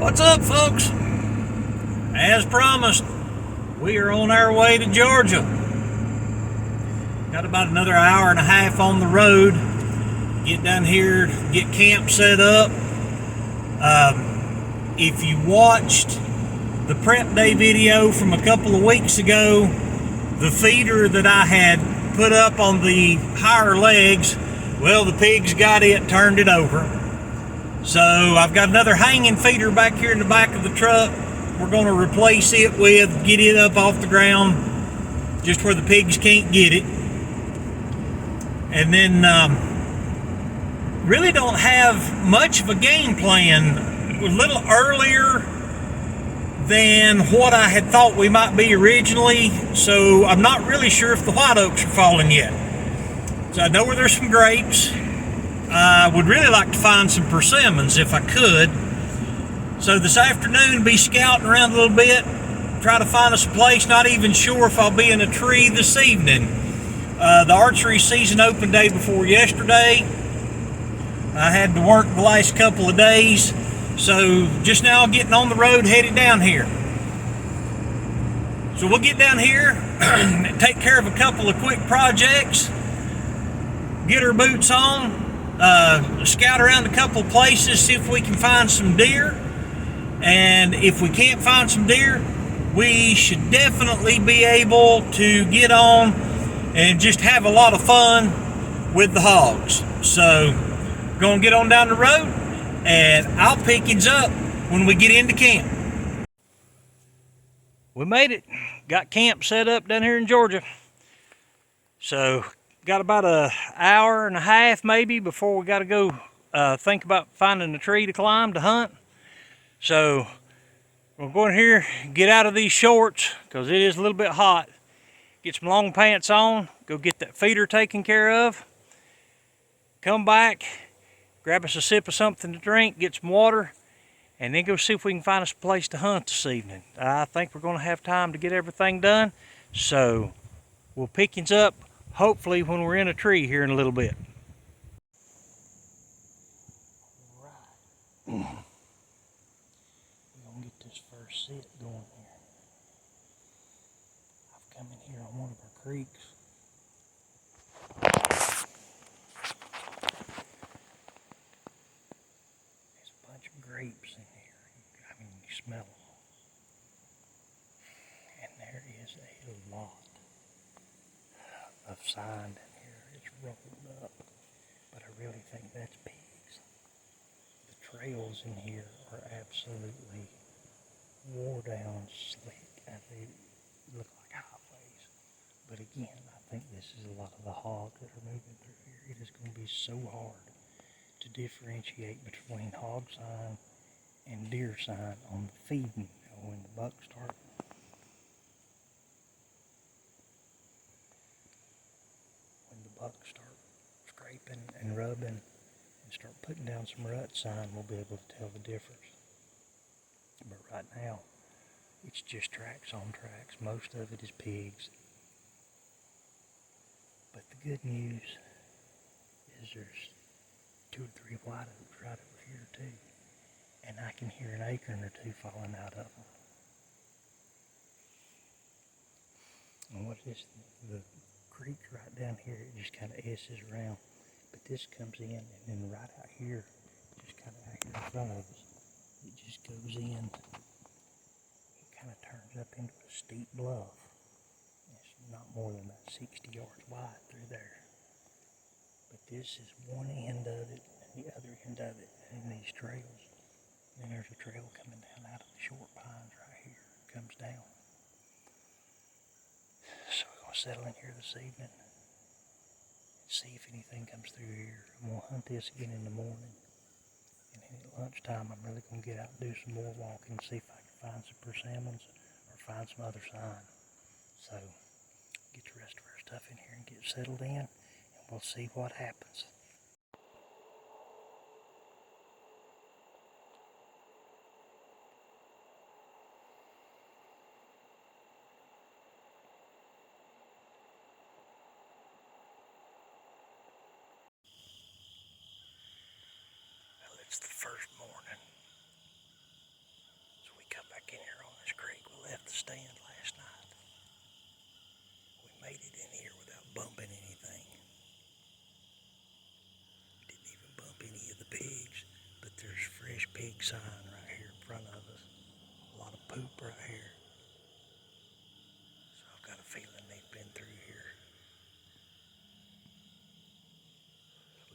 What's up, folks? As promised, we are on our way to Georgia. Got about another hour and a half on the road. Get down here, get camp set up. If you watched the prep day video from a couple of weeks ago, the feeder that I had put up on the higher legs, well, the pigs got it, turned it over. So I've got another hanging feeder back here in the back of the truck. We're going to replace it with, get it up off the ground, just where the pigs can't get it. And then really don't have much of a game plan. We're a little earlier than what I had thought we might be originally, so I'm not really sure if the white oaks are falling yet. So I know where there's some grapes. I would really like to find some persimmons if I could. So this afternoon, be scouting around a little bit, try to find us a place. Not even sure if I'll be in a tree this evening. The archery season opened day before yesterday. I had to work the last couple of days, so just now getting on the road, headed down here. So we'll get down here, take care of a couple of quick projects, get our boots on, scout around a couple of places, see if we can find some deer. And if we can't find some deer, we should definitely be able to get on and just have a lot of fun with the hogs. So gonna get on down the road, and I'll pick you up when we get into camp. We made it. Got camp set up down here in Georgia. So got about an hour and a half maybe before we got to go think about finding a tree to climb to hunt. So we'll go in here, get out of these shorts because it is a little bit hot. Get some long pants on, go get that feeder taken care of. Come back, grab us a sip of something to drink, get some water, and then go see if we can find us a place to hunt this evening. I think we're going to have time to get everything done. So we'll pick you up hopefully when we're in a tree here in a little bit. All right. We're going to get this first sit going here. I've come in here on one of our creeks. There's a bunch of grapes in here. I mean, you smell them. And there is a lot of sand in here. It's rolled up, but I really think that's pigs. The trails in here are absolutely wore down, slick, and they look like highways. But again, I think this is a lot of the hogs that are moving through here. It is going to be so hard to differentiate between hog sign and deer sign on the feeding when the bucks start scraping and rubbing and start putting down some rut sign, we'll be able to tell the difference. But right now, it's just tracks on tracks. Most of it is pigs. But the good news is there's 2 or 3 white oaks right over here too. And I can hear an acorn or 2 falling out of them. And what is the creek right down here, it just kind of S's around, but this comes in, and then right out here, just kind of out here in front of us, it just goes in, it kind of turns up into a steep bluff. It's not more than about 60 yards wide through there, but this is one end of it, and the other end of it, and these trails. And there's a trail coming down out of the short pines right here, it comes down. So we're going to settle in here this evening and see if anything comes through here. I'm going to hunt this again in the morning. And then at lunchtime, I'm really going to get out and do some more walking, see if I can find some persimmons or find some other sign. So get the rest of our stuff in here and get settled in, and we'll see what happens. It's the first morning. stand last night. We made it in here without bumping anything. Didn't even bump any of the pigs, but there's fresh pig sign right here in front of us. A lot of poop right here. So I've got a feeling they've been through here.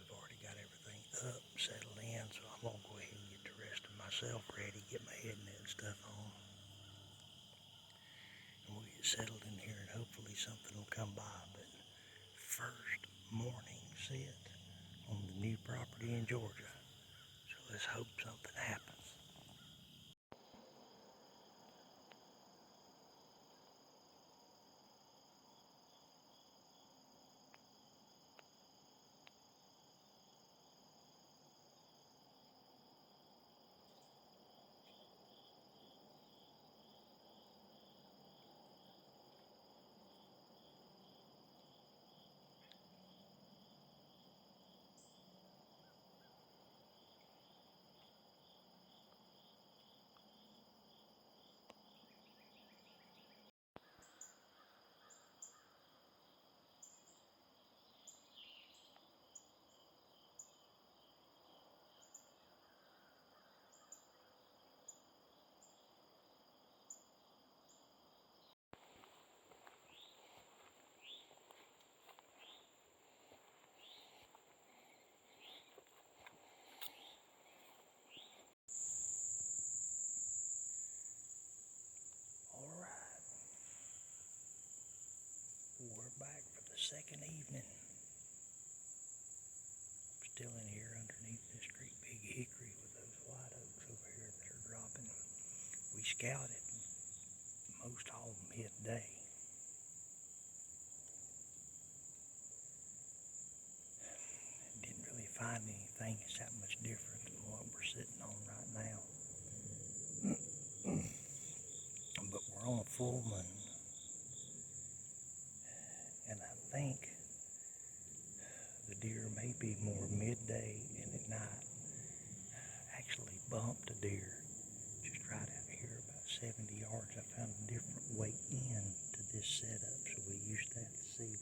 We've already got everything up, settled in, so I'm gonna go ahead and get the rest of myself ready, get my head net and stuff on. And we'll get settled in here and hopefully something will come by. But first morning sit on the new property in Georgia. So let's hope something happens. Alright, we're back for the second evening. Still in here underneath this great big hickory with those white oaks over here that are dropping. We scouted most all midday. Didn't really find anything that's that much different than what we're sitting on right now. But we're on a full moon. And I think the deer may be more midday and at night. Actually bumped a deer just right out here about 70 yards. I found a different way in to this setup, so we used that this evening.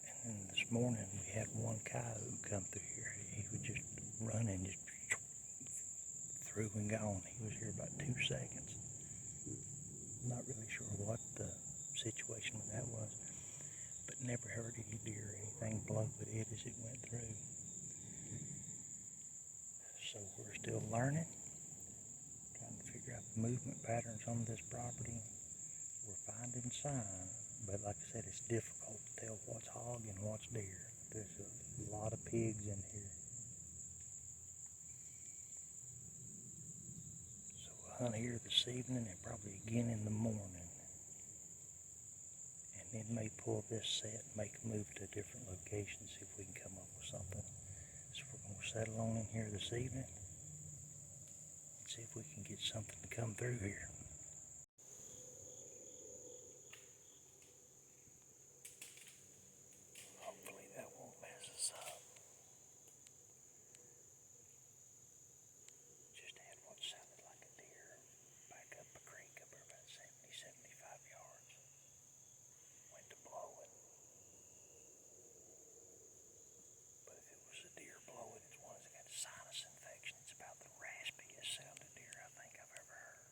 And then this morning we had one coyote come through here. He was just running, just through and gone. He was here about 2 seconds. Not really sure what the situation with that was, but never heard any deer or anything blow but it as it went through. So we're still learning, trying to figure out the movement patterns on this property. We're finding sign, but like I said, it's difficult to tell what's hog and what's deer. There's a lot of pigs in here. So we'll hunt here this evening and probably again in the morning. And then may pull this set, make a move to a different location, see if we can come up with something. So we're going to settle on in here this evening and see if we can get something to come through here. Hopefully that won't mess us up. Just had what sounded like a deer back up a creek up about 70, 75 yards. Went to blow it. But if it was a deer blowing, it's one that's got sinus infection. It's about the raspiest sounding deer I think I've ever heard.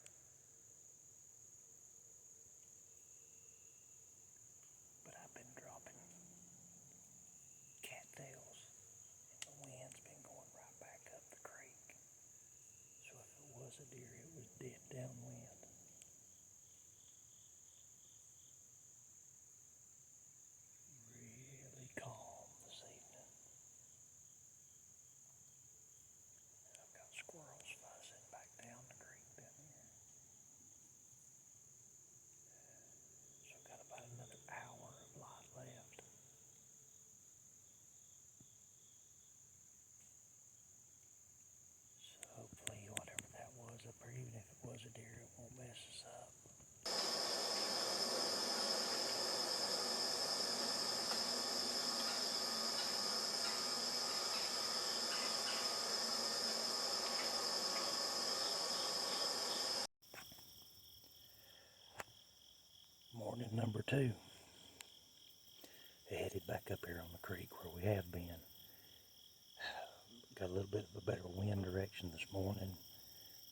number 2. They headed back up here on the creek where we have been. Got a little bit of a better wind direction this morning,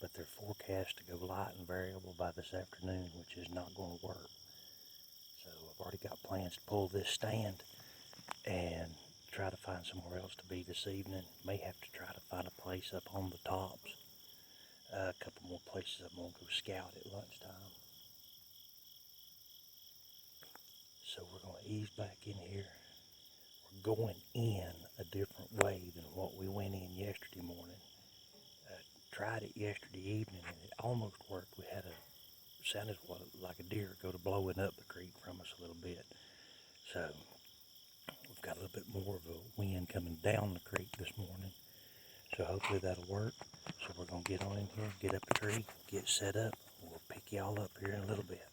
but they're forecast to go light and variable by this afternoon, which is not going to work. So I've already got plans to pull this stand and try to find somewhere else to be this evening. May have to try to find a place up on the tops. A couple more places I'm going to go scout at lunchtime. So we're going to ease back in here. We're going in a different way than what we went in yesterday morning. Tried it yesterday evening and it almost worked. We had sounded like a deer go to blowing up the creek from us a little bit. So we've got a little bit more of a wind coming down the creek this morning. So hopefully that'll work. So we're going to get on in here, get up the tree, get set up. We'll pick y'all up here in a little bit.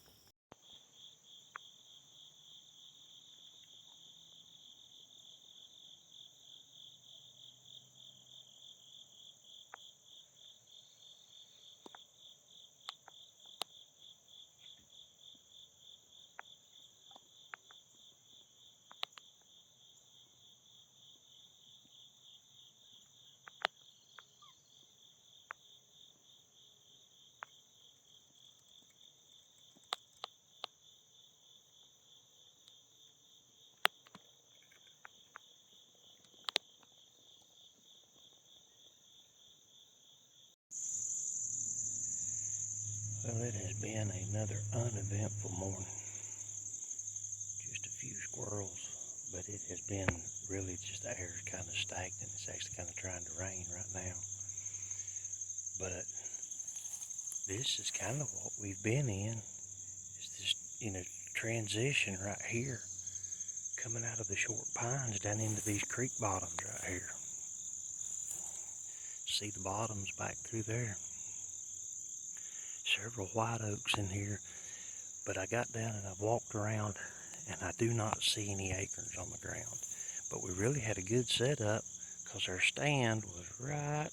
Well, it has been another uneventful morning. Just a few squirrels, but it has been really just the air is kind of stagnant. It's actually kind of trying to rain right now. But this is kind of what we've been in. It's this, transition right here, coming out of the short pines down into these creek bottoms right here. See the bottoms back through there. Several white oaks in here, but I got down and I've walked around and I do not see any acorns on the ground. But we really had a good setup because our stand was right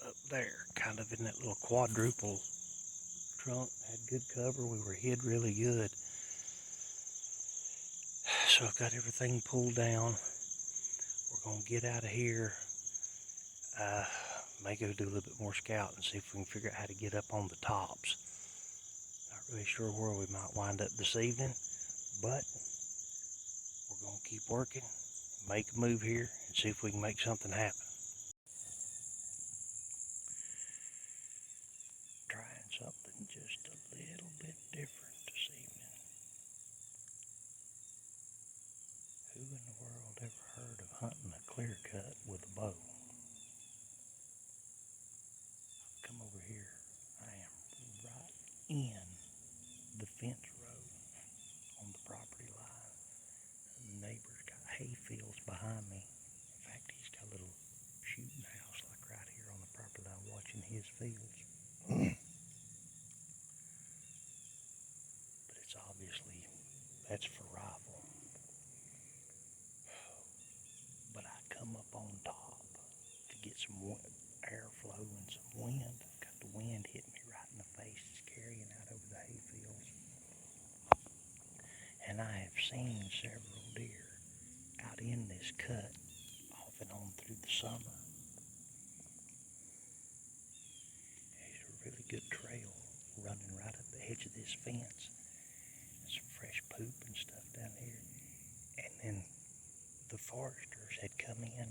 up there, kind of in that little quadruple trunk. Had good cover. We were hid really good. So I've got everything pulled down. We're going to get out of here. May go do a little bit more scouting and see if we can figure out how to get up on the tops. Not really sure where we might wind up this evening, but we're going to keep working, make a move here, and see if we can make something happen. Trying something just a little bit different this evening. Who in the world ever heard of hunting a clear cut with a bow? Come over here. I am right in the fence row on the property line. The neighbor's got hay fields behind me. In fact, he's got a little shooting house like right here on the property line watching his fields. But it's obviously, that's for rifle. But I come up on top to get some airflow and some wind. I've got the wind hitting me right in the face. It's carrying out over the hay fields. And I have seen several deer out in this cut off and on through the summer. There's a really good trail running right up the edge of this fence. Some fresh poop and stuff down here. And then the foresters had come in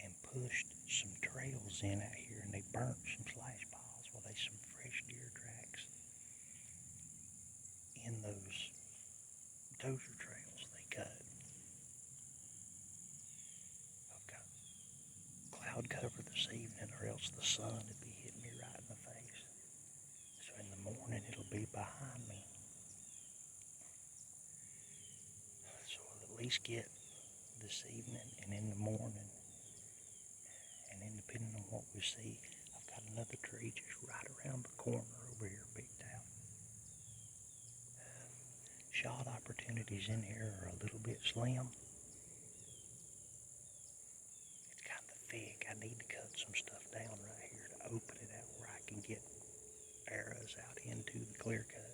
and pushed some trails in out here, and they burnt some slash piles. Well, there's some fresh deer tracks in those dozer trails they cut. I've got cloud cover this evening, or else the sun would be hitting me right in the face. So in the morning it'll be behind me. So we'll at least get this evening and in the morning. And then depending on what we see, I've got another tree just right around the corner over here picked out. Shot opportunities in here are a little bit slim. It's kind of thick. I need to cut some stuff down right here to open it out where I can get arrows out into the clear cut.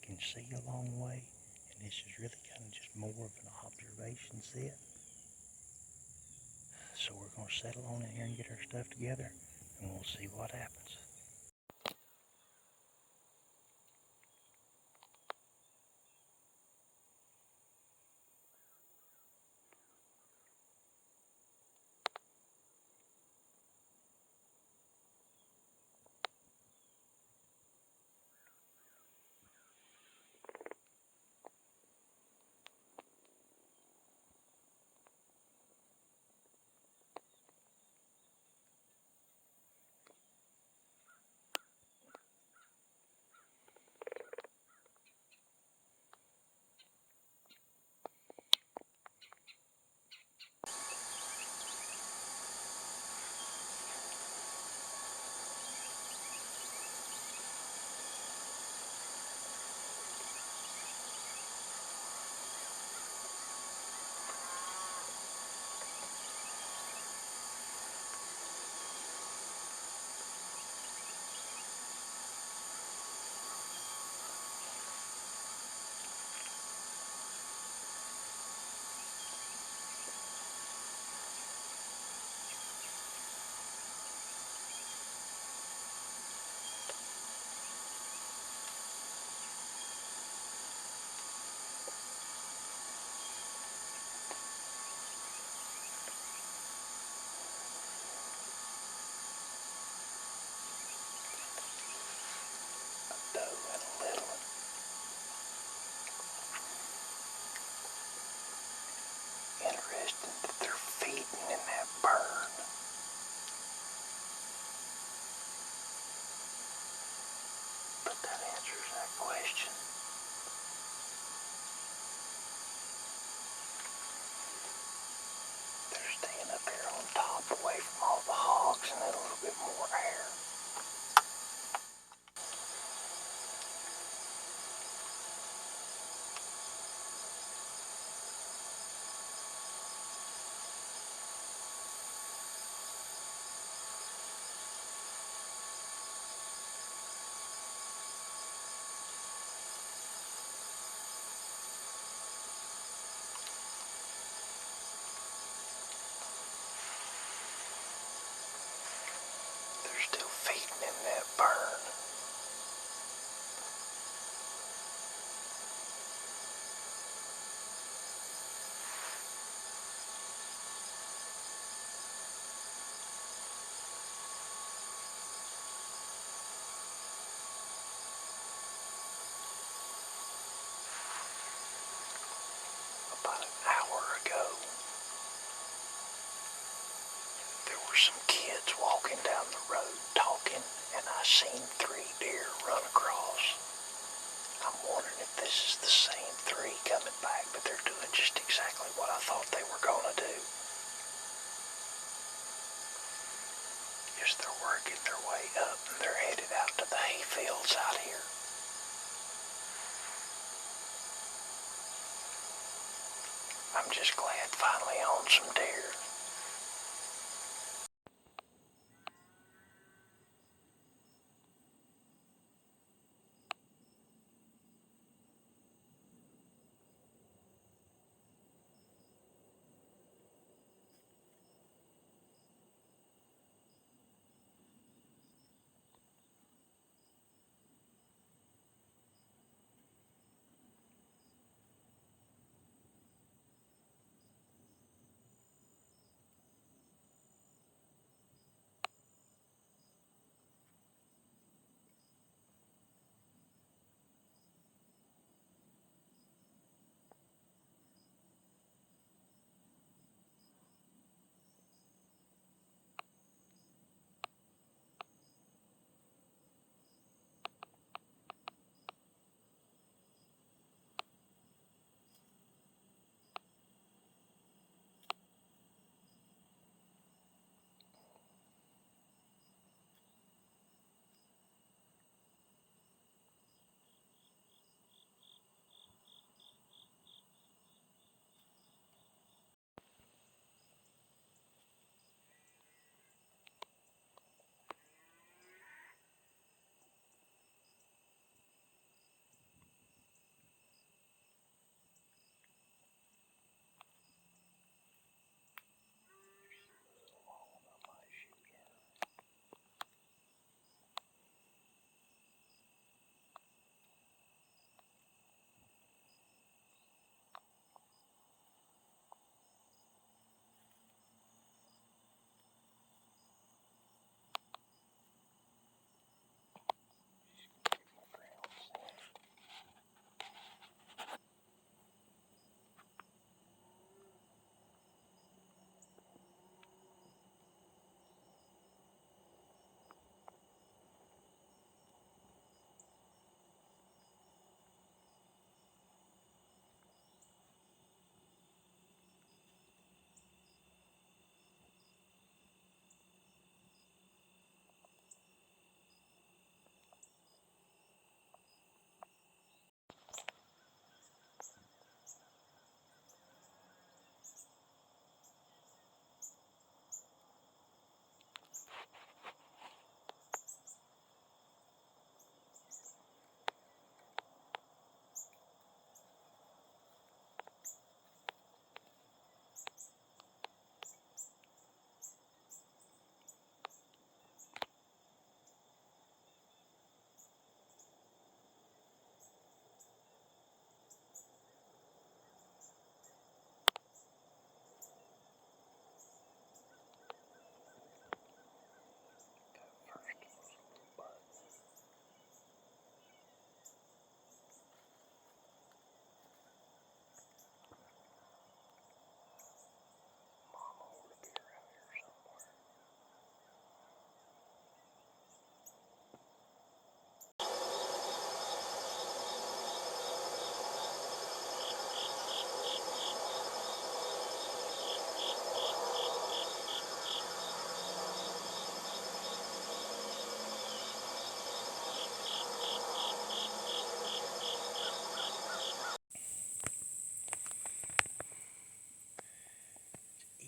can see a long way, and this is really kind of just more of an observation set. So we're going to settle on in here and get our stuff together, and we'll see what happens. Interesting that they're feeding in that burn. But that answers that question. They're staying up here on top away from all the hogs and a little bit more air. They're still feeding in that burn. About an hour ago, there were some kids walking down the road talking, and I seen 3 deer run across. I'm wondering if this is the same 3 coming back, but they're doing just exactly what I thought they were going to do. Yes, they're working their way up, and they're headed out to the hay fields out here. I'm just glad finally on some deer.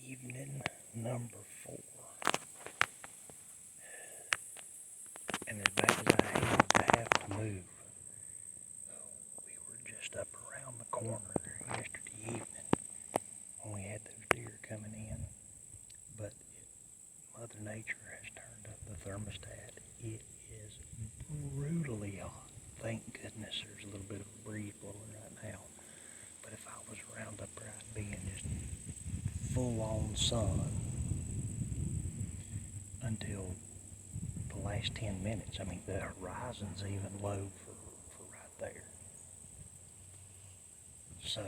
evening number 4. And as bad as I hated to have to move, we were just up around the corner there yesterday evening when we had those deer coming in. But Mother Nature has turned up the thermostat. It is brutally hot. Thank goodness there's a little bit of a breeze blowing right now. But if I was around up there, I'd be in just full-on sun until the last 10 minutes. I mean, the horizon's even low for right there. So,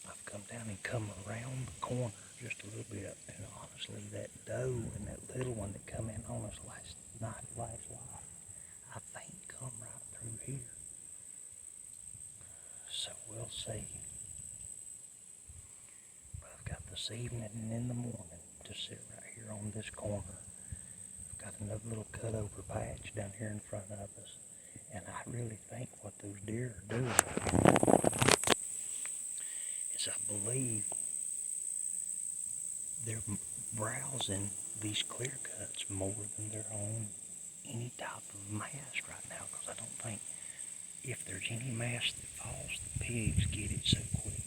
I've come down and come around the corner just a little bit, and honestly, that doe and that little one that come in on us last live, I think come right through here. So we'll see. But I've got this evening and in the morning to sit right here on this corner. I've got another little cut over patch down here in front of us, and I really think what those deer are doing is I believe they're browsing these clear cuts more than they're on any type of mast right now, because I don't think if there's any mast that falls, the pigs get it so quick.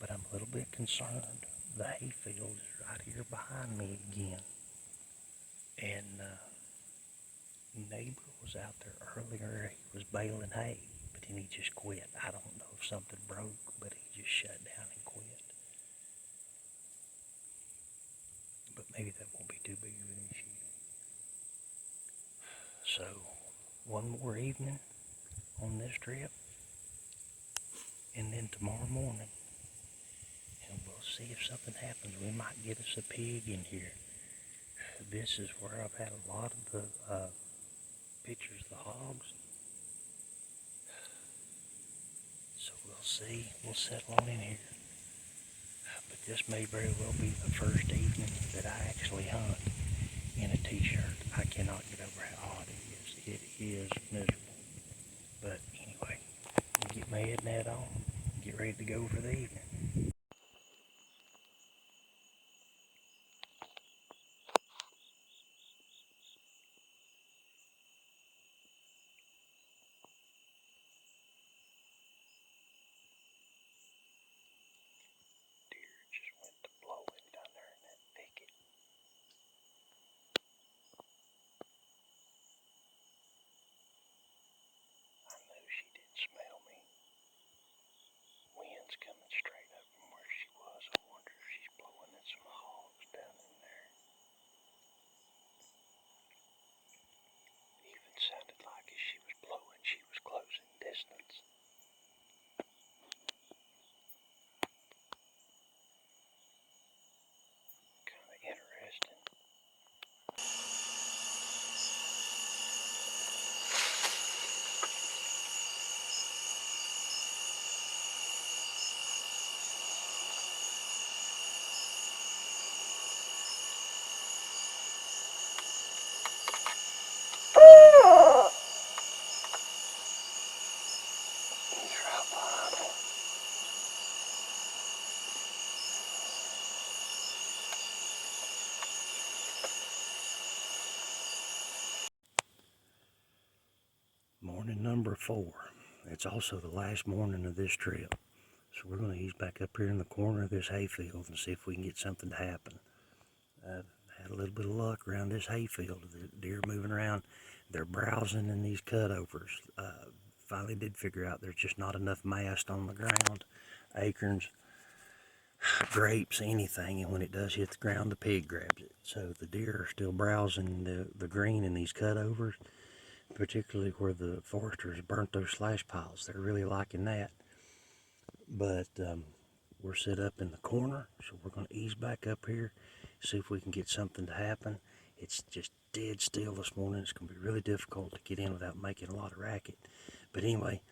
But I'm a little bit concerned. The hayfield is right here behind me again, and neighbor was out there earlier. He was baling hay, but then he just quit. I don't know if something broke, but he just shut down and quit. But maybe that won't be too big of an issue. So, one more evening on this trip, and then tomorrow morning, and we'll see if something happens. We might get us a pig in here. This is where I've had a lot of the pictures of the hogs. So we'll see. We'll settle on in here. But this may very well be the first evening that I actually hunt in a t-shirt. I cannot get over how hot it is. It is miserable. But anyway, I'll get my head net on, get ready to go for the evening. Deer just went to blowing down there in that thicket. I knew she didn't smell me. Wind's coming straight up from where she was. I wonder if she's blowing at some hogs down in there. It even sounded like as she was blowing, she was closing distance. Kind of interesting. Morning number 4. It's also the last morning of this trip. So we're going to ease back up here in the corner of this hayfield and see if we can get something to happen. I've had a little bit of luck around this hayfield. The deer moving around. They're browsing in these cutovers. Finally did figure out there's just not enough mast on the ground. Acorns, grapes, anything, and when it does hit the ground, the pig grabs it. So the deer are still browsing the green in these cutovers, particularly where the foresters burnt those slash piles. They're really liking that. But we're set up in the corner, so we're going to ease back up here, see if we can get something to happen. It's just dead still this morning. It's going to be really difficult to get in without making a lot of racket. But anyway,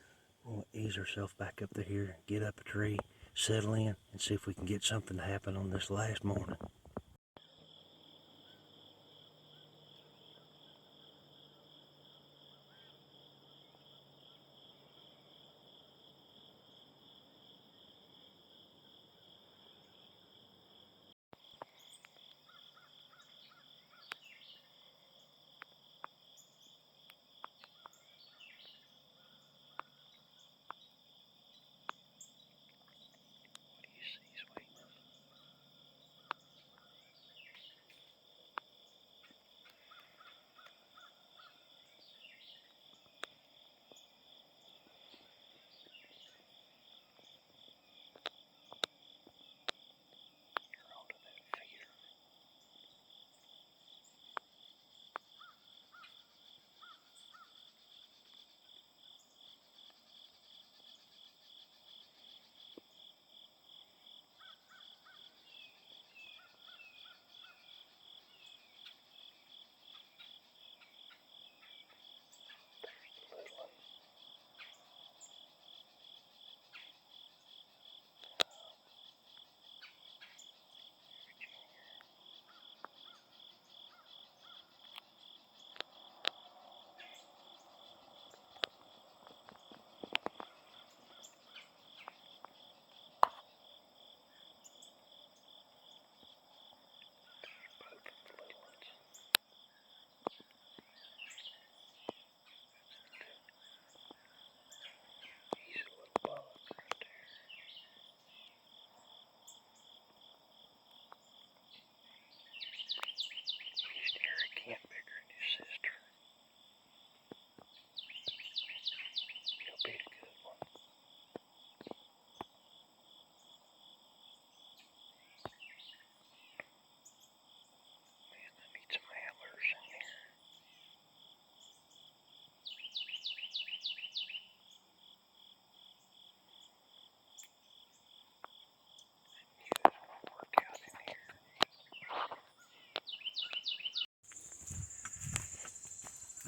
we'll ease ourselves back up to here, get up a tree, settle in, and see if we can get something to happen on this last morning.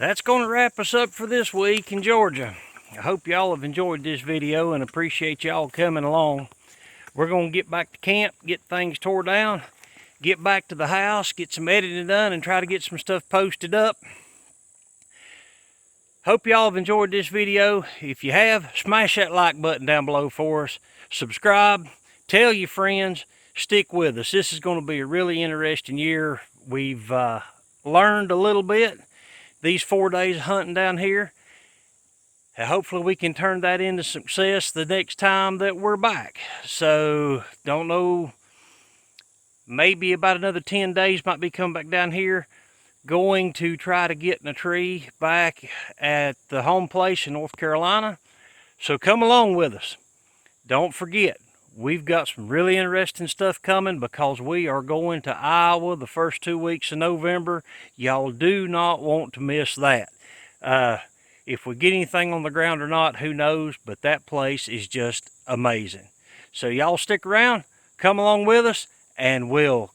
that's going to wrap us up for this week in Georgia. I hope y'all have enjoyed this video and appreciate y'all coming along. We're going to get back to camp, get things tore down, get back to the house, get some editing done, and try to get some stuff posted up. Hope y'all have enjoyed this video. If you have, smash that like button down below for us. Subscribe, tell your friends, stick with us. This is going to be a really interesting year. We've learned a little bit these 4 days of hunting down here. Hopefully we can turn that into success the next time that we're back. So, don't know, maybe about another 10 days might be coming back down here. Going to try to get in a tree back at the home place in North Carolina. So come along with us. Don't forget, we've got some really interesting stuff coming because we are going to Iowa the first 2 weeks of November. Y'all do not want to miss that. If we get anything on the ground or not, who knows, but that place is just amazing. So y'all stick around, come along with us, and we'll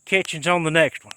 catch you on the next one.